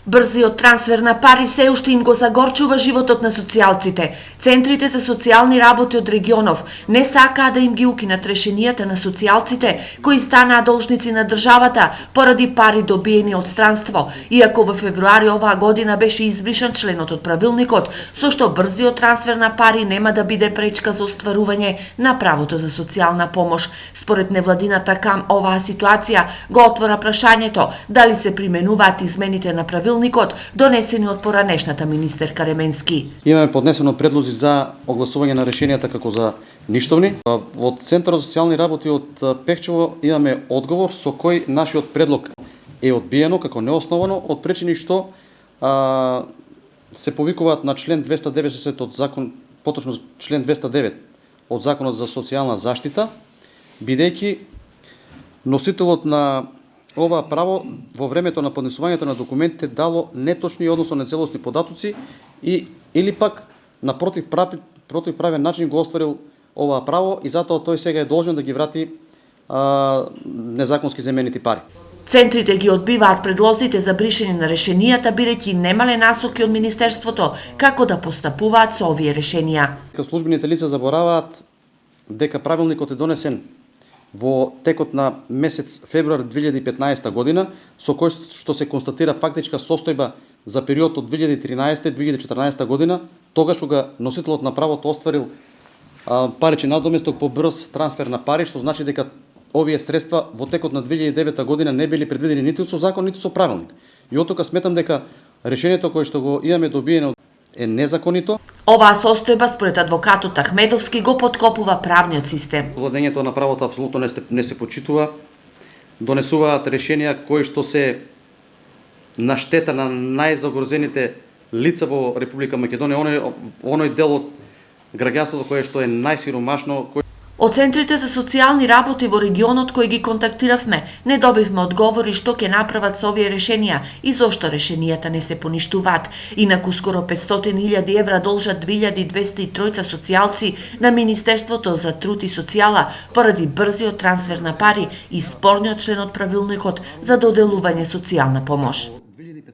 Брзиот трансфер на пари се уште им го загорчува животот на социјалците. Центрите за социјални работи од регионов не сакаа да им ги укинат решенијата на социјалците кои станаа должници на државата поради пари добиени од странство, иако во февруари оваа година беше избришан членот од правилникот, со што брзиот трансфер на пари нема да биде пречка за остварување на правото за социјална помош. Според невладината КАМ, оваа ситуација го отвора прашањето дали се применуваат измените на правилникот донесени од поранешната министерка Ременски. Имаме поднесено предлози за огласување на решенијата како за ништовни. Од Центарот за социјални работи од Пехчево имаме одговор со кој нашиот предлог е одбиено како неосновано од причини што се повикуваат на член 290 од закон, поточно член 209 од Законот за социјална заштита, бидејќи носителот на ова право во времето на поднесувањето на документите дало неточни односно нецелосни податоци или пак на противправен начин го остварил ова право и затоа тој сега е должен да ги врати незаконски земените пари. Центрите ги одбиваат предлозите за бришење на решенијата бидејќи немале насоки од министерството како да постапуваат со овие решенија. Службените лица забораваат дека правилникот е донесен во текот на месец февруар 2015 година, со кој што се констатира фактичка состојба за период од 2013-2014 година, тогаш кога носителот на правото остварил паричен надоместок по брз трансфер на пари, што значи дека овие средства во текот на 2009 година не били предвидени ниту со закон, ниту со правилник. И оттука сметам дека решението кое што го имаме добиено е незаконито. Оваа состојба според адвокатот Ахмедовски го поткопува правниот систем. Владењето на правото апсолутно не се почитува. Донесуваат решенија кои што се на штета на најзагрозените лица во Република Македонија, оној дел од граѓанството кое што е најсиромашно. Од центрите за социјални работи во регионот кои ги контактиравме, не добивме одговори што ќе направат со овие решенија и зошто решенијата не се поништуваат. Инаку скоро 500.000 евра должат 2203 социјалци на Министерството за труд и социјала поради брзиот трансфер на пари и спорниот член од правилникот за доделување социјална помош.